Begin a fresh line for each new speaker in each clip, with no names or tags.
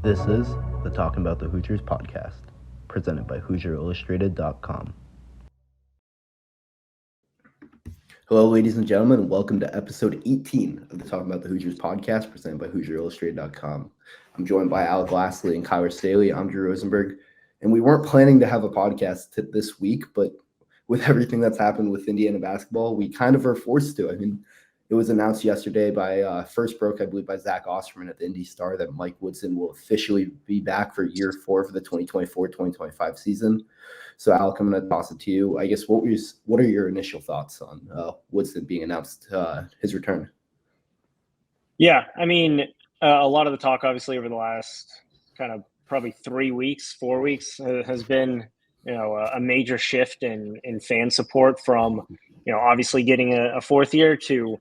This is the Talkin Bout the Hoosiers podcast, presented by HoosierIllustrated.com. Hello, ladies and gentlemen, and welcome to episode 18 of the Talkin Bout the Hoosiers podcast, presented by HoosierIllustrated.com. I'm joined by Alec, Lasley, and Staley. I'm Drew Rosenberg, and we weren't planning to have a podcast this week, but with everything that's happened with Indiana basketball, we kind of are forced to. I mean, it was announced yesterday by first broke, I believe, by Zach Osterman at the Indy Star that Mike Woodson will officially be back for year 4 for the 2024-2025 season. So, Alec, I'm going to toss it to you. I guess what are your initial thoughts on Woodson being announced his return?
Yeah, I mean, a lot of the talk, obviously, over the last kind of probably 3 weeks, 4 weeks, has been, a major shift in fan support from, obviously getting a fourth year to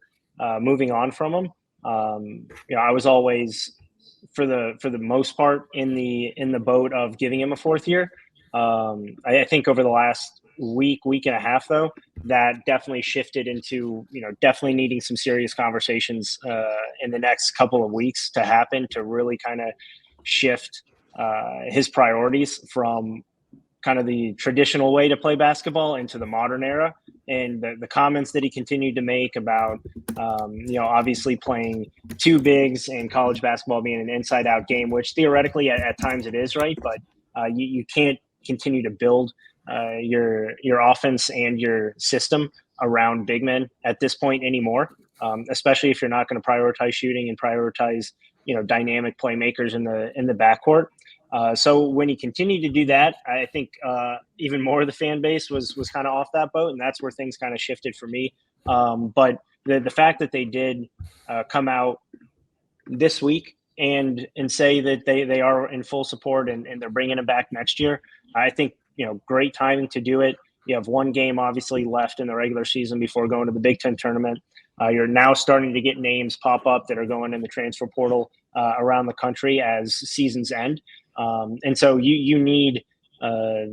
moving on from him. I was always, for the most part, in the boat of giving him a fourth year. I think over the last week and a half, though, that definitely shifted into, definitely needing some serious conversations in the next couple of weeks to happen to really kind of shift his priorities from kind of the traditional way to play basketball into the modern era. And the comments that he continued to make about, obviously playing two bigs and college basketball being an inside-out game, which theoretically at times it is, right? But you can't continue to build your offense and your system around big men at this point anymore, especially if you're not going to prioritize shooting and prioritize, dynamic playmakers in the backcourt. So when he continued to do that, I think even more of the fan base was kind of off that boat, and that's where things kind of shifted for me. But the fact that they did come out this week and say that they are in full support and they're bringing him back next year, I think, great timing to do it. You have one game obviously left in the regular season before going to the Big Ten tournament. You're now starting to get names pop up that are going in the transfer portal around the country as seasons end. And so you need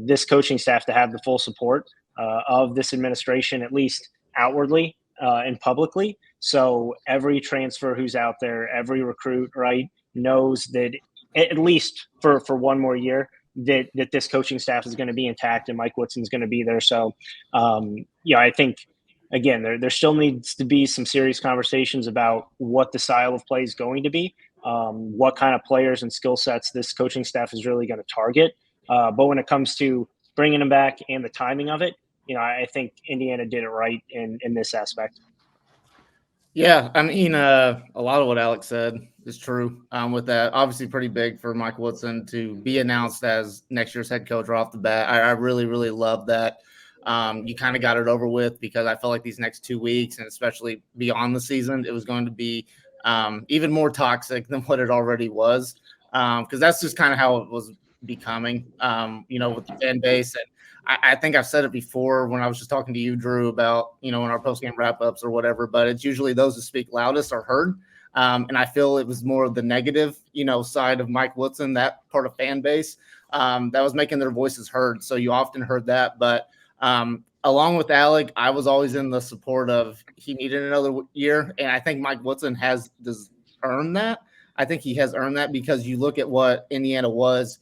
this coaching staff to have the full support of this administration, at least outwardly and publicly. So every transfer who's out there, every recruit, right, knows that at least for one more year, that this coaching staff is going to be intact and Mike Woodson's going to be there. So, I think, again, there still needs to be some serious conversations about what the style of play is going to be, what kind of players and skill sets this coaching staff is really going to target. But when it comes to bringing them back and the timing of it, I think Indiana did it right in this aspect.
Yeah, I mean, a lot of what Alec said is true with that. Obviously pretty big for Mike Woodson to be announced as next year's head coach right off the bat. I really, really love that. You kind of got it over with because I felt like these next 2 weeks, and especially beyond the season, it was going to be even more toxic than what it already was, because that's just kind of how it was becoming, with the fan base. And I think I've said it before when I was just talking to you, Drew, about, in our postgame wrap-ups or whatever, but it's usually those who speak loudest are heard. And I feel it was more of the negative, side of Mike Woodson, that part of fan base, that was making their voices heard. So you often heard that. But along with Alec, I was always in the support of he needed another year. And I think Mike Woodson has earned that. I think he has earned that because you look at what Indiana was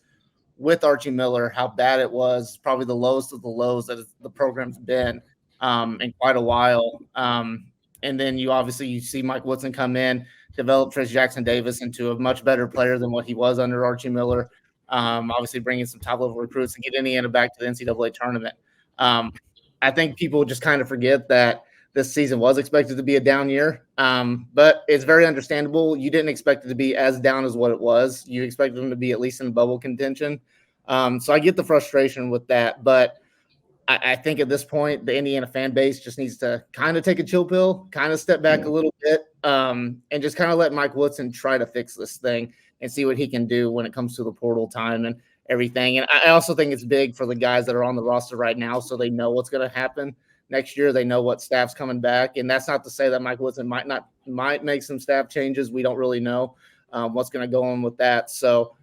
with Archie Miller, how bad it was, probably the lowest of the lows that the program's been in quite a while. And then you see Mike Woodson come in, develop Trayce Jackson-Davis into a much better player than what he was under Archie Miller. Obviously bringing some top-level recruits and get Indiana back to the NCAA tournament. I think people just kind of forget that this season was expected to be a down year, but it's very understandable. You didn't expect it to be as down as what it was. You expected them to be at least in bubble contention. So I get the frustration with that, but I think at this point, the Indiana fan base just needs to kind of take a chill pill, kind of step back a little bit, and just kind of let Mike Woodson try to fix this thing and see what he can do when it comes to the portal time and everything. And I also think it's big for the guys that are on the roster right now, so they know what's going to happen next year. They know what staff's coming back, and that's not to say that Mike Woodson might make some staff changes. We don't really know what's going to go on with that. So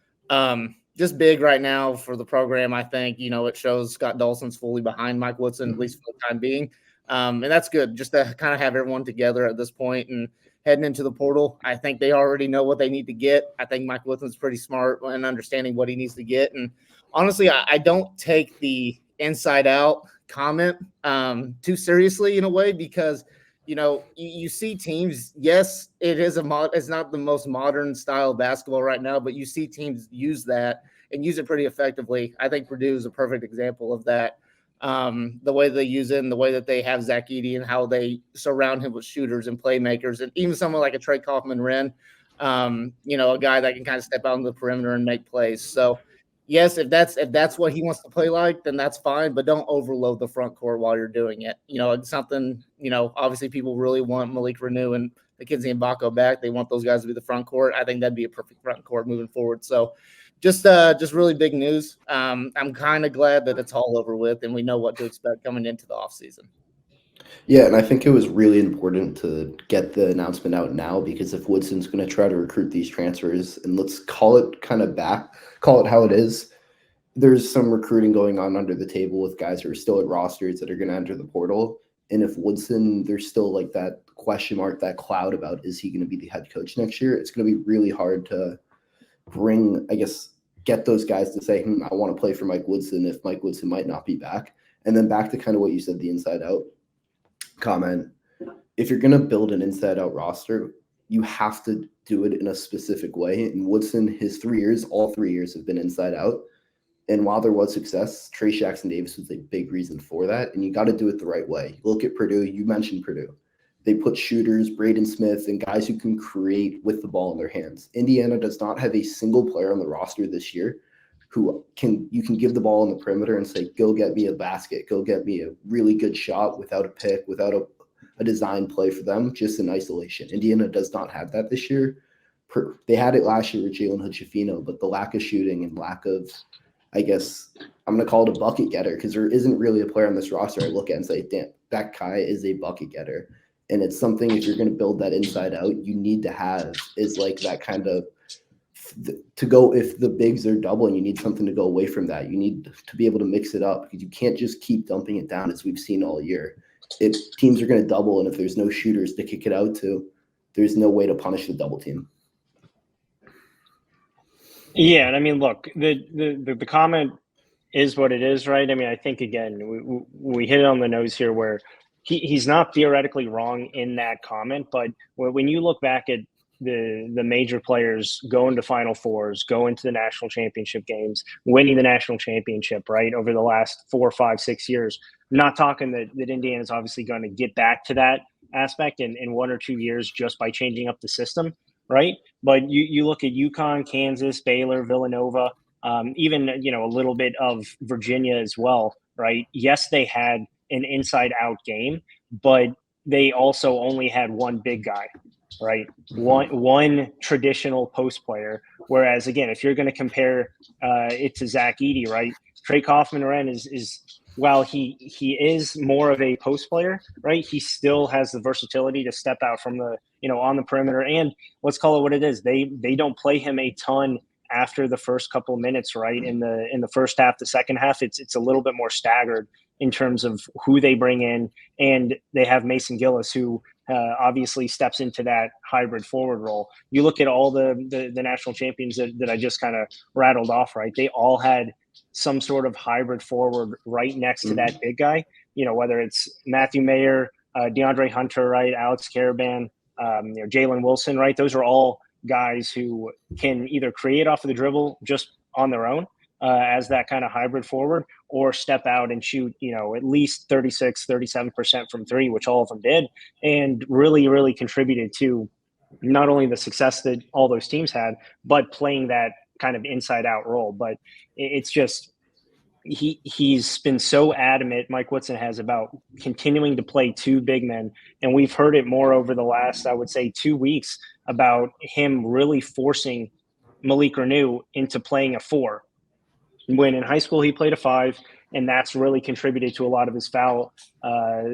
just big right now for the program. I think, it shows Scott Dawson's fully behind Mike Woodson, at least for the time being. And that's good just to kind of have everyone together at this point and heading into the portal. I think they already know what they need to get. I think Mike Woodson's pretty smart in understanding what he needs to get. And honestly, I don't take the inside out comment too seriously in a way, because you see teams. Yes, it's not the most modern style of basketball right now, but you see teams use that and use it pretty effectively. I think Purdue is a perfect example of that. The way they use it and the way that they have Zach Edey and how they surround him with shooters and playmakers, and even someone like a Trey Kaufman-Renn, a guy that can kind of step out on the perimeter and make plays. So yes, if that's what he wants to play like, then that's fine, but don't overload the front court while you're doing it. It's something, obviously people really want Malik Renew and McKenzie and Mbako back. They want those guys to be the front court. I think that'd be a perfect front court moving forward. So just really big news. I'm kind of glad that it's all over with and we know what to expect coming into the offseason.
Yeah, and I think it was really important to get the announcement out now, because if Woodson's going to try to recruit these transfers, and let's call it call it how it is, there's some recruiting going on under the table with guys who are still at rosters that are going to enter the portal. And if Woodson, there's still like that question mark, that cloud about, is he going to be the head coach next year? It's going to be really hard to get those guys to say, I want to play for Mike Woodson if Mike Woodson might not be back. And then back to kind of what you said, the inside out comment. If you're going to build an inside out roster, you have to do it in a specific way. And Woodson, all 3 years have been inside out. And while there was success, Trey Jackson-Davis was a big reason for that. And you got to do it the right way. Look at Purdue. You mentioned Purdue. They put shooters, Braden Smith, and guys who can create with the ball in their hands. Indiana does not have a single player on the roster this year who you can give the ball on the perimeter and say, go get me a basket, go get me a really good shot without a pick, without a design play for them, just in isolation. Indiana does not have that this year. They had it last year with Jalen Hood-Schifino, but the lack of shooting and lack of, I'm going to call it a bucket getter, because there isn't really a player on this roster I look at and say, damn, that guy is a bucket getter. And it's something, if you're going to build that inside out, you need to have is like that kind of to go. If the bigs are doubling, you need something to go away from that. You need to be able to mix it up, because you can't just keep dumping it down as we've seen all year. If teams are going to double, and if there's no shooters to kick it out to, there's no way to punish the double team.
Yeah, and I mean, look, the comment is what it is, right? I mean, I think again we hit it on the nose here, where he's not theoretically wrong in that comment, but when you look back at the major players going to Final Fours, going to the national championship games, winning the national championship, right, over the last 4, 5, 6 years, I'm not talking that Indiana's obviously going to get back to that aspect in 1 or 2 years just by changing up the system, right? But you look at UConn, Kansas, Baylor, Villanova, even a little bit of Virginia as well, right? Yes, they had an inside-out game, but they also only had one big guy, right? One traditional post player. Whereas, again, if you're going to compare it to Zach Edey, right? Trey Kaufman-Renn is while he is more of a post player, right? He still has the versatility to step out from the on the perimeter, and let's call it what it is. They don't play him a ton after the first couple minutes, right? In the first half, the second half, it's a little bit more staggered in terms of who they bring in, and they have Mason Gillis, who obviously steps into that hybrid forward role. You look at all the national champions that I just kind of rattled off, right? They all had some sort of hybrid forward right next to that big guy, whether it's Matthew Mayer, DeAndre Hunter, right, Alex Caravan, Jalen Wilson, right? Those are all guys who can either create off of the dribble just on their own as that kind of hybrid forward, or step out and shoot, at least 36-37% from three, which all of them did, and really, really contributed to not only the success that all those teams had, but playing that kind of inside out role. But it's just, he's been so adamant, Mike Woodson has, about continuing to play two big men. And we've heard it more over the last, I would say, 2 weeks, about him really forcing Malik Renew into playing a 4. When in high school he played a 5, and that's really contributed to a lot of his foul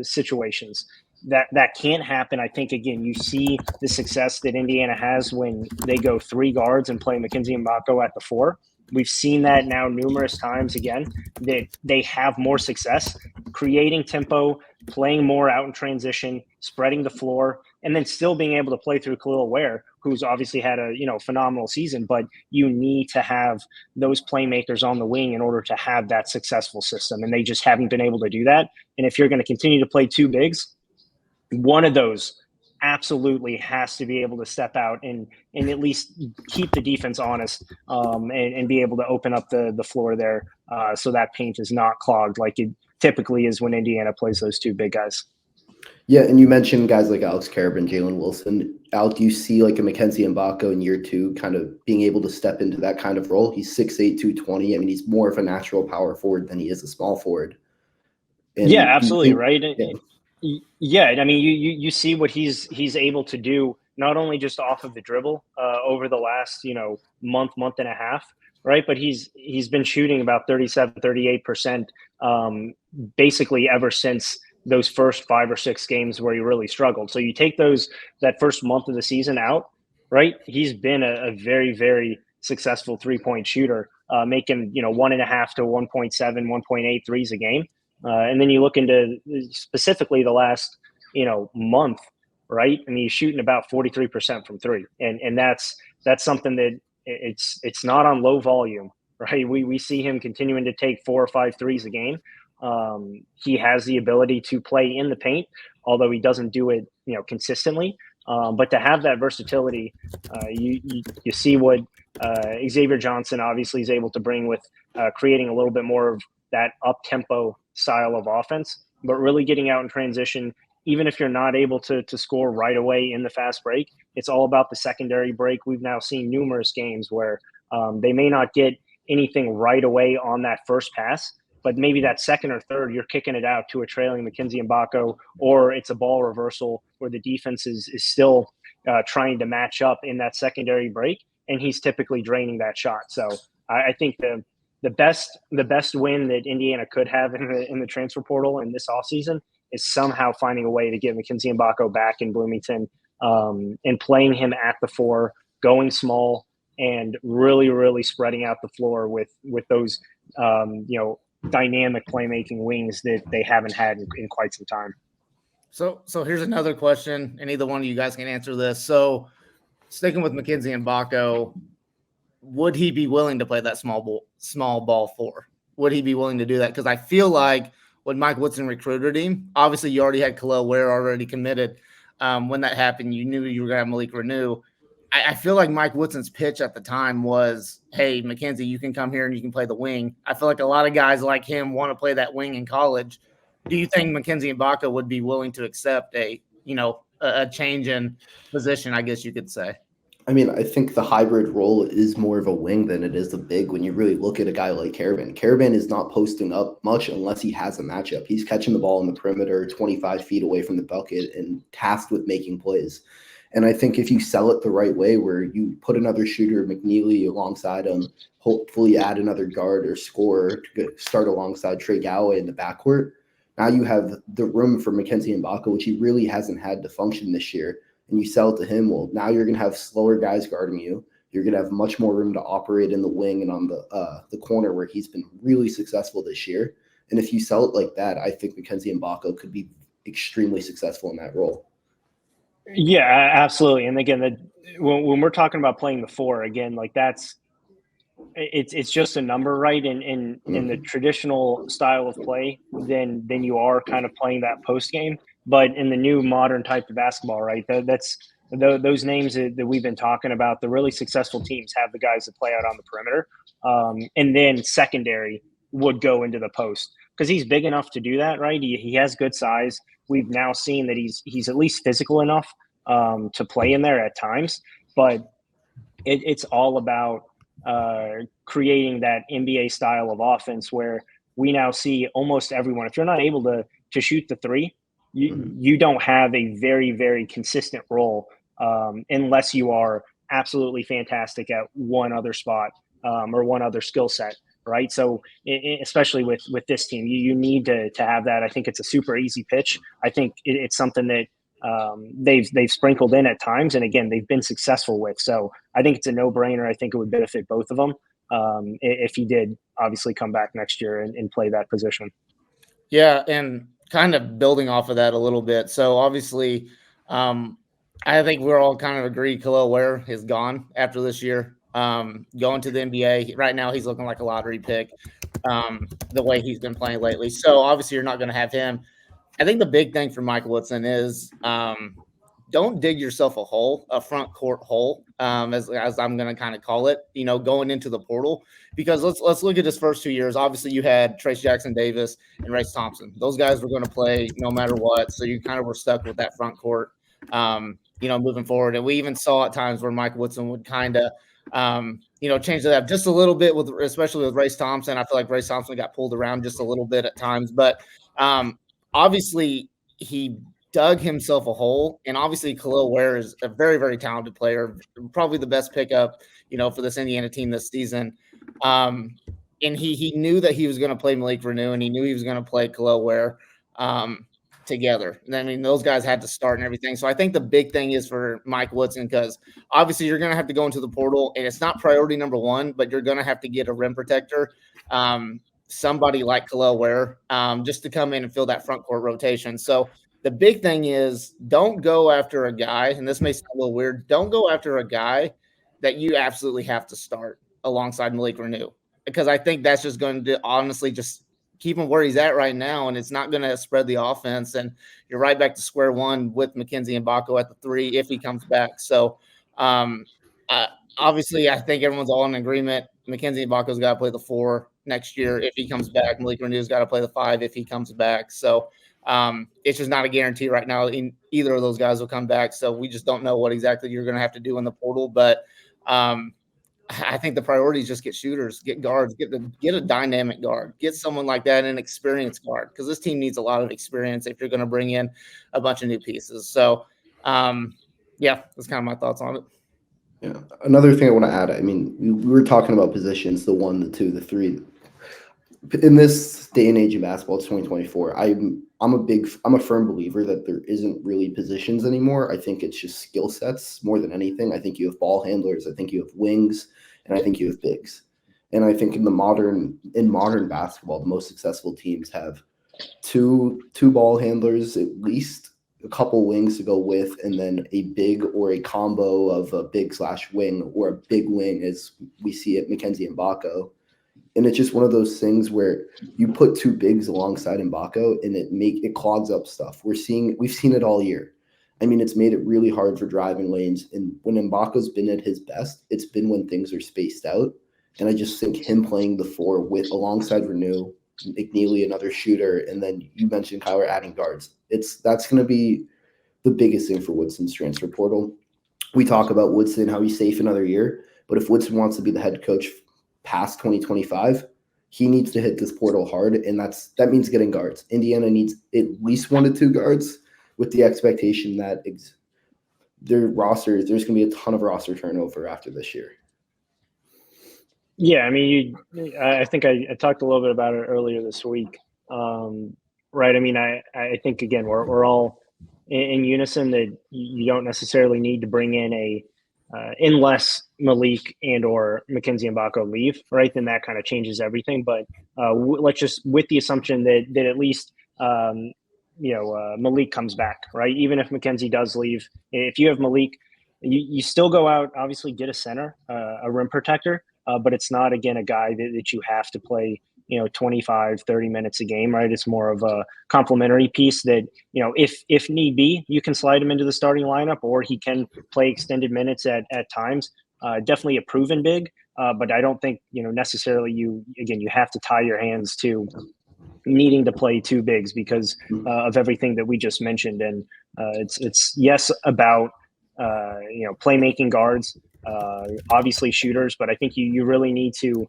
situations. That can't happen. I think, again, you see the success that Indiana has when they go 3 guards and play McKenzie and Mbako at the 4. We've seen that now numerous times again, that they have more success creating tempo, playing more out in transition, spreading the floor, and then still being able to play through Khalil Ware, who's obviously had a phenomenal season. But you need to have those playmakers on the wing in order to have that successful system, and they just haven't been able to do that. And if you're going to continue to play two bigs, one of those absolutely has to be able to step out and at least keep the defense honest, and be able to open up the floor there, so that paint is not clogged like it typically is when Indiana plays those two big guys.
Yeah, and you mentioned guys like Alex Carabin, Jalen Wilson. Alec, do you see like a Mackenzie Mbako in year two kind of being able to step into that kind of role? He's 6'8", 220. I mean, he's more of a natural power forward than he is a small forward. And
yeah, absolutely,
think,
right?
Yeah.
I mean, you see what he's able to do, not only just off of the dribble over the last month and a half, right? But he's been shooting about 37-38% basically ever since those first 5 or 6 games where he really struggled. So you take that first month of the season out, right? He's been a very, very successful 3-point shooter, making 1.5 to 1.7, 1.8 threes a game. And then you look into specifically the last month, right? I mean, he's shooting about 43% from three, and that's something that it's not on low volume, right? We see him continuing to take 4 or 5 threes a game. He has the ability to play in the paint, although he doesn't do it consistently. But to have that versatility, you see what Xavier Johnson obviously is able to bring with creating a little bit more of that up-tempo style of offense, but really getting out in transition. Even if you're not able to score right away in the fast break, it's all about the secondary break. We've now seen numerous games where they may not get anything right away on that first pass, but maybe that second or third, you're kicking it out to a trailing Mackenzie Mbako, or it's a ball reversal where the defense is still trying to match up in that secondary break, and he's typically draining that shot. So I think the best win that Indiana could have in the transfer portal in this offseason is somehow finding a way to get Mackenzie Mbako back in Bloomington, and playing him at the 4, going small, and really, really spreading out the floor with those dynamic playmaking wings that they haven't had in quite some time.
So here's another question, and either one of you guys can answer this. So sticking with Mackenzie Mbako, would he be willing to play that small ball 4? Would he be willing to do that? Because I feel like when Mike Woodson recruited him, obviously you already had Khalil Ware already committed. When that happened, you knew you were going to have Malik Renew. I feel like Mike Woodson's pitch at the time was, hey, Mackenzie, you can come here and you can play the wing. I feel like a lot of guys like him want to play that wing in college. Do you think Mackenzie Mbako would be willing to accept a change in position, I guess you could say?
I mean, I think the hybrid role is more of a wing than it is a big when you really look at a guy like Carabin. Carabin is not posting up much unless he has a matchup. He's catching the ball in the perimeter 25 feet away from the bucket and tasked with making plays. And I think if you sell it the right way, where you put another shooter, McNeely, alongside him, hopefully add another guard or scorer to start alongside Trey Galloway in the backcourt, now you have the room for Mackenzie Mbako, which he really hasn't had to function this year. And you sell it to him, well, now you're going to have slower guys guarding you. You're going to have much more room to operate in the wing and on the corner where he's been really successful this year. And if you sell it like that, I think Mackenzie Mbako could be extremely successful in that role.
Yeah, absolutely. And again, when we're talking about playing the 4, again, like it's just a number, right? In the traditional style of play, then you are kind of playing that post game. But in the new modern type of basketball, right? That's those names that we've been talking about. The really successful teams have the guys that play out on the perimeter, and then secondary would go into the post because he's big enough to do that, right? He has good size. We've now seen that he's at least physical enough to play in there at times, but it's all about creating that NBA style of offense where we now see almost everyone. If you're not able to shoot the 3, you don't have a very, very consistent role unless you are absolutely fantastic at one other spot or one other skill set, right? So especially with this team, you need to have that. I think it's a super easy pitch. I think it's something that they've sprinkled in at times, and again, they've been successful with. So I think it's a no-brainer. I think it would benefit both of them. if he did obviously come back next year and play that position.
Yeah, and kind of building off of that a little bit. So obviously, I think we're all kind of agree Khalil Ware is gone after this year. Going to the NBA right now, he's looking like a lottery pick. The way he's been playing lately. So obviously, you're not going to have him. I think the big thing for Mike Woodson is don't dig yourself a hole, a front court hole, as I'm going to kind of call it. Going into the portal, because let's look at his first 2 years. Obviously, you had Trace Jackson Davis and Race Thompson. Those guys were going to play no matter what, so you kind of were stuck with that front court. Moving forward, and we even saw at times where Mike Woodson would kind of change it up just a little bit especially with Race Thompson. I feel like Race Thompson got pulled around just a little bit at times, but obviously he dug himself a hole, and obviously Khalil Ware is a very, very talented player, probably the best pickup, for this Indiana team this season. And he knew that he was going to play Malik Renew, and he knew he was going to play Khalil Ware together. I mean, those guys had to start and everything. So I think the big thing is for Mike Woodson, because obviously you're going to have to go into the portal, and it's not priority number one, but you're going to have to get a rim protector, somebody like Khalil Ware, just to come in and fill that front court rotation. So the big thing is don't go after a guy, and this may sound a little weird, don't go after a guy that you absolutely have to start alongside Malik Renew, because I think that's just going to honestly just keep him where he's at right now, and it's not going to spread the offense, and you're right back to square one with Mackenzie Mbako at the 3 if he comes back. So obviously I think everyone's all in agreement. Mackenzie Mbako's got to play the 4 next year if he comes back. Malik Renew's got to play the 5 if he comes back. So it's just not a guarantee right now. Either of those guys will come back, so we just don't know what exactly you're going to have to do in the portal. But I think the priority is just get shooters, get guards, get a dynamic guard, get someone like that, an experienced guard, because this team needs a lot of experience if you're going to bring in a bunch of new pieces. So, that's kind of my thoughts on it.
Yeah. Another thing I want to add, I mean, we were talking about positions, the 1, the 2, the 3. In this day and age of basketball, it's 2024. I'm a firm believer that there isn't really positions anymore. I think it's just skill sets more than anything. I think you have ball handlers, I think you have wings, and I think you have bigs. And I think in modern basketball, the most successful teams have two ball handlers, at least a couple wings to go with, and then a big or a combo of a big/wing or a big wing, as we see at Mackenzie Mbako. And it's just one of those things where you put 2 bigs alongside Mbako and it clogs up stuff. We've seen it all year. I mean, it's made it really hard for driving lanes. And when Mbako's been at his best, it's been when things are spaced out. And I just think him playing the 4 alongside Renew, McNeely, another shooter, and then you mentioned Kyler adding guards. That's going to be the biggest thing for Woodson's transfer portal. We talk about Woodson, how he's safe another year, but if Woodson wants to be the head coach past 2025, he needs to hit this portal hard, and that means getting guards. Indiana needs at least 1 to 2 guards, with the expectation that their rosters, there's going to be a ton of roster turnover after this year.
Yeah, I mean, I think I talked a little bit about it earlier this week, right? I mean, I think, again, we're all in unison that you don't necessarily need to bring in unless Malik and or Mackenzie Mbako leave, right? Then that kind of changes everything. But let's just, with the assumption that at least Malik comes back, right? Even if Mackenzie does leave, if you have Malik, you still go out, obviously get a center, a rim protector, but it's not, again, a guy that you have to play 25, 30 minutes a game, right? It's more of a complementary piece that, if need be, you can slide him into the starting lineup, or he can play extended minutes at times. Definitely a proven big, but I don't think, necessarily you have to tie your hands to needing to play 2 bigs because of everything that we just mentioned. And it's yes about, playmaking guards, obviously shooters, but I think you really need to,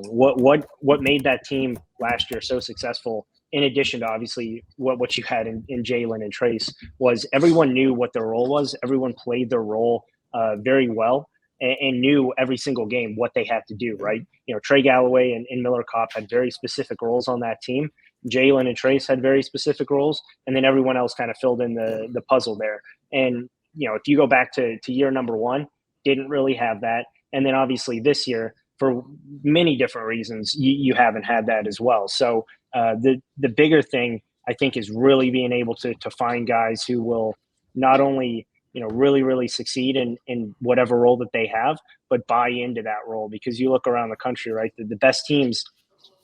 what made that team last year so successful, in addition to obviously what you had in Jalen and Trace, was everyone knew what their role was. Everyone played their role very well and knew every single game what they had to do, right? Trey Galloway and Miller Kopp had very specific roles on that team. Jalen and Trace had very specific roles, and then everyone else kind of filled in the puzzle there. And, if you go back to year number 1, didn't really have that. And then obviously this year, for many different reasons, you haven't had that as well. So the bigger thing, I think, is really being able to find guys who will not only, really, really succeed in whatever role that they have, but buy into that role. Because you look around the country, right, the best teams,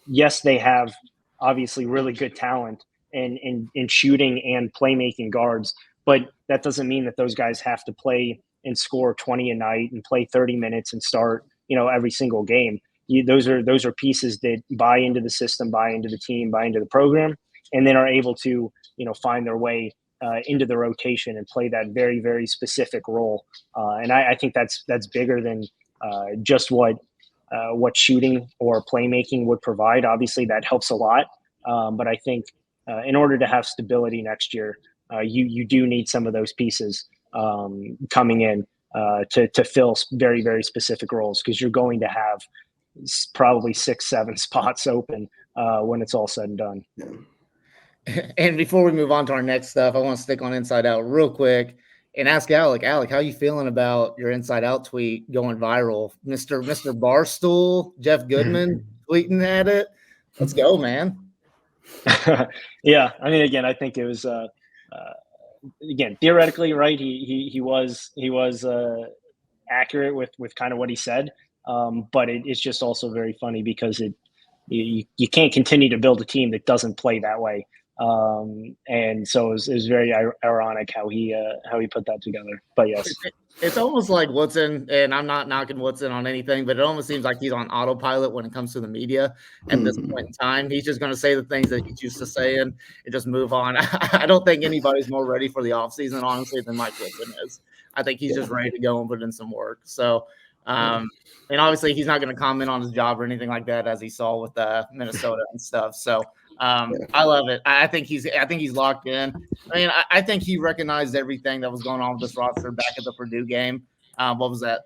yes, they have obviously really good talent in shooting and playmaking guards, but that doesn't mean that those guys have to play and score 20 a night and play 30 minutes and start, every single game. Those are pieces that buy into the system, buy into the team, buy into the program, and then are able to, find their way into the rotation and play that very, very specific role. And I think that's bigger than just what shooting or playmaking would provide. Obviously, that helps a lot. But I think in order to have stability next year, you do need some of those pieces coming in to fill very, very specific roles, because you're going to have probably 6-7 spots open when it's all said and done.
Yeah.
And before we move on to our next stuff, I want to stick on Inside Out real quick and ask Alec. Alec, how you feeling about your Inside Out tweet going viral? Mr. Barstool, Jeff Goodman tweeting at it. Let's go, man.
Yeah, I mean, again, I think it was again, theoretically, right? He was accurate with kind of what he said, but it's just also very funny because you can't continue to build a team that doesn't play that way. And so it was very ironic how he put that together. But yes,
it's almost like Woodson, and I'm not knocking Woodson on anything, but it almost seems like he's on autopilot when it comes to the media at this point in time. He's just going to say the things that he's used to saying and just move on. I don't think anybody's more ready for the offseason, honestly, than Mike Woodson is. I think he's just ready to go and put in some work. So, and obviously he's not going to comment on his job or anything like that, as he saw with Minnesota and stuff. So, I love it. I think he's locked in. I mean, I think he recognized everything that was going on with this roster back at the Purdue game. What was that?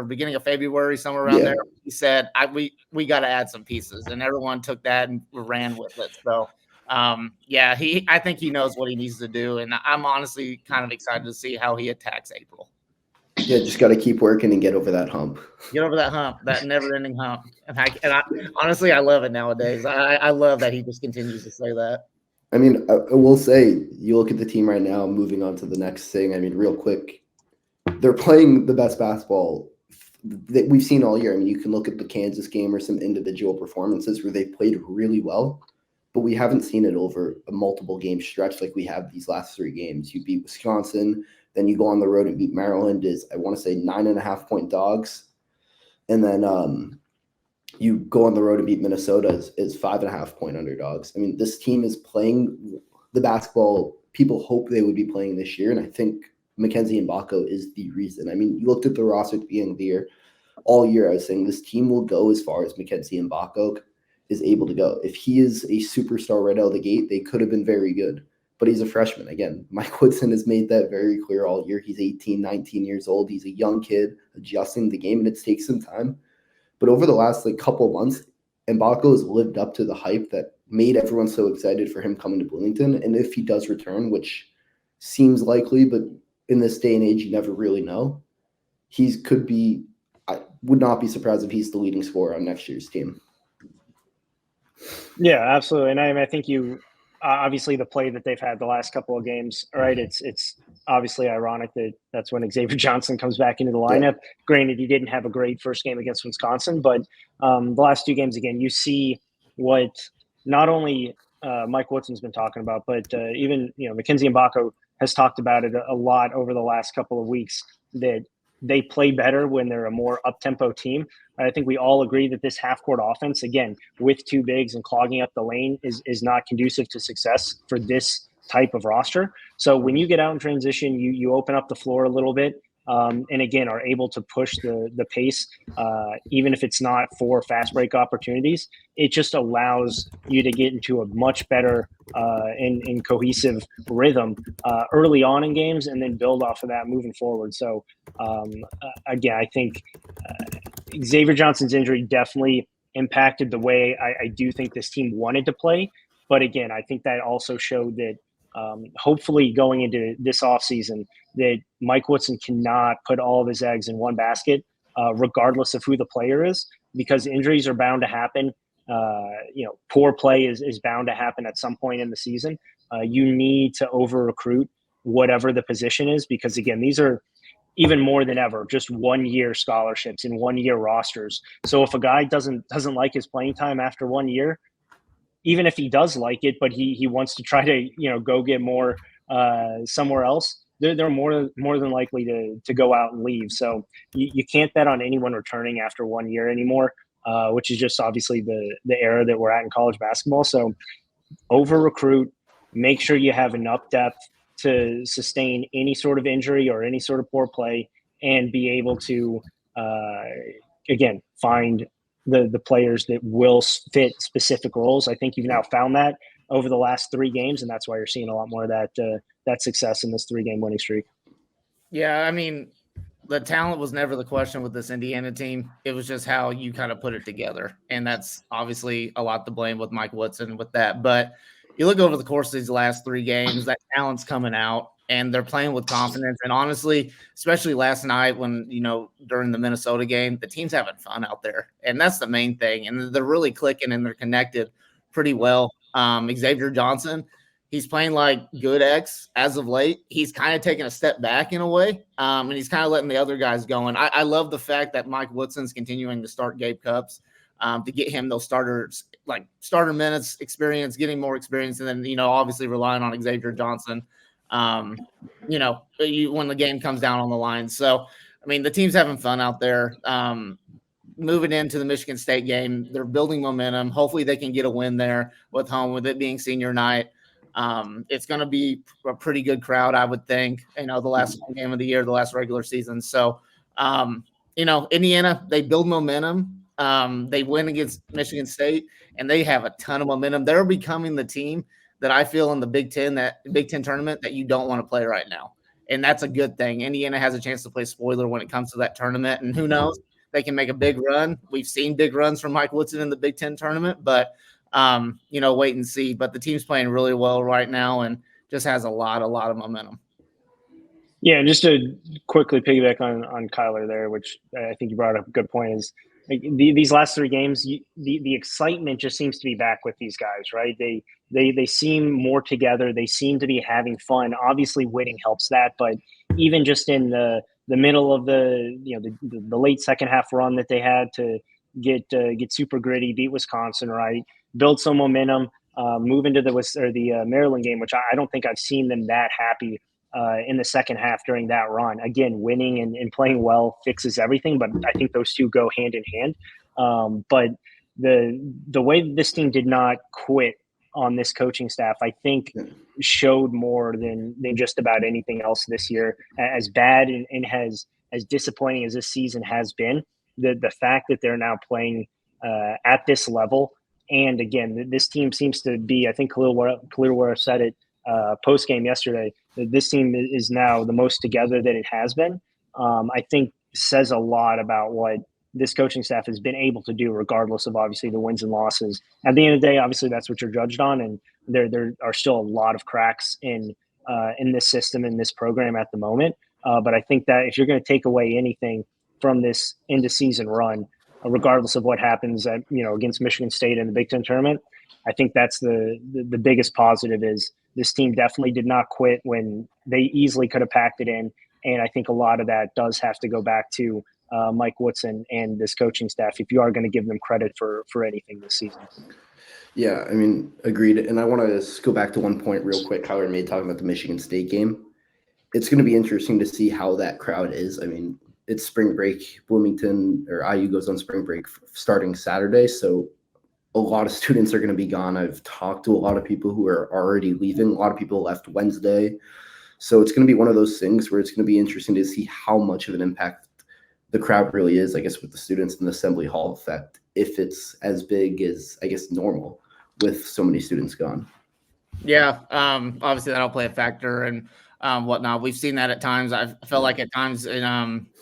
Beginning of February, somewhere around there. He said, we got to add some pieces, and everyone took that and ran with it. So, I think he knows what he needs to do, and I'm honestly kind of excited to see how he attacks April.
Yeah, just got to keep working and get over that hump.
Get over that hump, that never-ending hump. And I honestly, I love it nowadays. I love that he just continues to say that.
I mean, I will say, you look at the team right now, moving on to the next thing. I mean, real quick, they're playing the best basketball that we've seen all year. I mean, you can look at the Kansas game or some individual performances where they played really well, but we haven't seen it over a multiple game stretch like we have these last 3 games. You beat Wisconsin, then you go on the road and beat Maryland, is, I want to say, 9.5-point dogs. And then you go on the road and beat Minnesota is 5.5-point underdogs. I mean, this team is playing the basketball people hope they would be playing this year. And I think Mackenzie Mbako is the reason. I mean, you looked at the roster at the beginning of the year. All year I was saying this team will go as far as Mackenzie Mbako is able to go. If he is a superstar right out of the gate, they could have been very good. But he's a freshman. Again, Mike Woodson has made that very clear all year. He's 18, 19 years old. He's a young kid adjusting the game, and it takes some time. But over the last couple of months, Mbako has lived up to the hype that made everyone so excited for him coming to Bloomington. And if he does return, which seems likely, but in this day and age, you never really know, I would not be surprised if he's the leading scorer on next year's team.
Yeah, absolutely. And I think you obviously the play that they've had the last couple of games, right? It's obviously ironic that that's when Xavier Johnson comes back into the lineup. Yeah. Granted, he didn't have a great first game against Wisconsin, but the last 2 games, again, you see what not only Mike Woodson's been talking about, but even Mackenzie Mbako has talked about it a lot over the last couple of weeks, that they play better when they're a more up-tempo team. I think we all agree that this half-court offense, again, with 2 bigs and clogging up the lane, is not conducive to success for this type of roster. So when you get out in transition, you open up the floor a little bit, and again are able to push the pace, even if it's not for fast break opportunities. It just allows you to get into a much better and cohesive rhythm early on in games, and then build off of that moving forward. So again, I think Xavier Johnson's injury definitely impacted the way I do think this team wanted to play. But again, I think that also showed that hopefully going into this offseason, that Mike Woodson cannot put all of his eggs in one basket, regardless of who the player is, because injuries are bound to happen. Poor play is bound to happen at some point in the season. You need to over-recruit whatever the position is, because, again, these are even more than ever just 1 year scholarships and 1 year rosters. So if a guy doesn't like his playing time after 1 year, even if he does like it, but he wants to try to go get more somewhere else, they're more than likely to go out and leave. So you can't bet on anyone returning after 1 year anymore, which is just obviously the era that we're at in college basketball. So over recruit, make sure you have enough depth to sustain any sort of injury or any sort of poor play, and be able to again find the players that will fit specific roles. I think you've now found that over the last 3 games, and that's why you're seeing a lot more of that success in this 3-game winning streak.
Yeah, I mean, the talent was never the question with this Indiana team. It was just how you kind of put it together. And that's obviously a lot to blame with Mike Woodson with that. But you look over the course of these last 3 games, that talent's coming out and they're playing with confidence. And honestly, especially last night when, during the Minnesota game, the team's having fun out there. And that's the main thing. And they're really clicking and they're connected pretty well. Xavier Johnson, he's playing like good X as of late. He's kind of taking a step back in a way, and he's kind of letting the other guys go. And I love the fact that Mike Woodson's continuing to start Gabe Cupps to get him those starter minutes experience, getting more experience, and then, obviously relying on Xavier Johnson, when the game comes down on the line. So, I mean, the team's having fun out there. Moving into the Michigan State game, they're building momentum. Hopefully they can get a win there with home, with it being senior night. It's going to be a pretty good crowd, I would think, the last game of the year, the last regular season. So, Indiana, they build momentum. They win against Michigan State, and they have a ton of momentum. They're becoming the team that I feel in the Big Ten tournament that you don't want to play right now. And that's a good thing. Indiana has a chance to play spoiler when it comes to that tournament. And who knows, they can make a big run. We've seen big runs from Mike Woodson in the Big Ten tournament, but wait and see. But the team's playing really well right now and just has a lot of momentum.
Yeah, and just to quickly piggyback on Kyler there, which I think you brought up a good point, is these last 3 games, the excitement just seems to be back with these guys, right? They seem more together. They seem to be having fun. Obviously, winning helps that, but even just in the middle of the late second half run that they had to get super gritty, beat Wisconsin, right? Build some momentum, move into the Maryland game, which I don't think I've seen them that happy in the second half during that run. Again, winning and playing well fixes everything, but I think those two go hand in hand. But the way this team did not quit on this coaching staff, I think showed more than just about anything else this year. As bad and as disappointing as this season has been, the fact that they're now playing at this level, and again, this team seems to be, I think Clearwater said it post game yesterday, that this team is now the most together that it has been. I think says a lot about what this coaching staff has been able to do, regardless of obviously the wins and losses. At the end of the day, obviously that's what you're judged on, and there are still a lot of cracks in this system, in this program at the moment. But I think that if you're going to take away anything from this end of season run, regardless of what happens against Michigan State in the Big Ten tournament, I think that's the biggest positive. Is this team definitely did not quit when they easily could have packed it in, and I think a lot of that does have to go back to Mike Woodson and this coaching staff, if you are going to give them credit for anything this season.
Yeah, I mean, agreed. And I want to go back to one point real quick. Kyler made talking about the Michigan State game. It's going to be interesting to see how that crowd is. I mean, it's spring break. Bloomington or IU goes on spring break starting Saturday. So a lot of students are going to be gone. I've talked to a lot of people who are already leaving. A lot of people left Wednesday. So it's going to be one of those things where it's going to be interesting to see how much of an impact the crowd really is, I guess, with the students in the Assembly Hall effect, if it's as big as, I guess, normal with so many students gone.
Yeah, obviously that'll play a factor and whatnot. We've seen that at times. I felt like at times in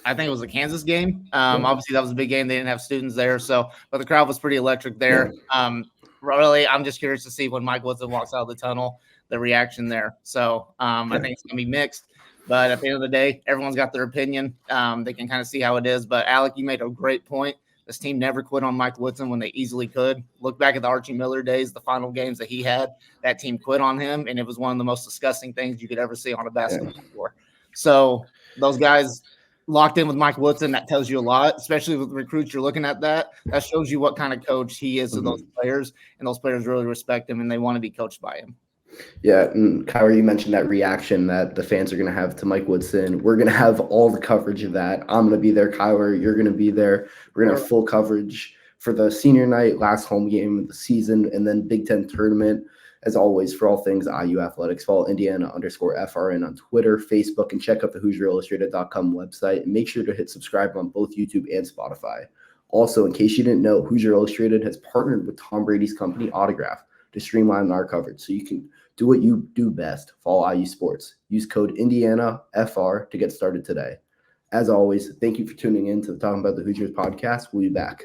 I think it was the Kansas game. Obviously that was a big game. They didn't have students there, but the crowd was pretty electric there. Yeah. Really, I'm just curious to see when Mike Woodson walks out of the tunnel, the reaction there. So I think it's gonna be mixed. But at the end of the day, everyone's got their opinion. They can kind of see how it is. But Alec, you made a great point. This team never quit on Mike Woodson when they easily could. Look back at the Archie Miller days, the final games that he had, that team quit on him, and it was one of the most disgusting things you could ever see on a basketball floor. So those guys locked in with Mike Woodson, that tells you a lot, especially with recruits. You're looking at that. That shows you what kind of coach he is to those players, and those players really respect him, and they want to be coached by him.
Yeah, and Kyrie, you mentioned that reaction that the fans are going to have to Mike Woodson. We're going to have all the coverage of that. I'm going to be there, Kyler. You're going to be there. We're going to have full coverage for the senior night, last home game of the season, and then Big Ten tournament. As always, for all things IU athletics, follow Indiana_FRN on Twitter, Facebook, and check out the HoosierIllustrated.com website. And make sure to hit subscribe on both YouTube and Spotify. Also, in case you didn't know, Hoosier Illustrated has partnered with Tom Brady's company, Autograph, to streamline our coverage so you can do what you do best. Follow IU Sports. Use code INDIANAFR to get started today. As always, thank you for tuning in to the Talking About the Hoosiers podcast. We'll be back.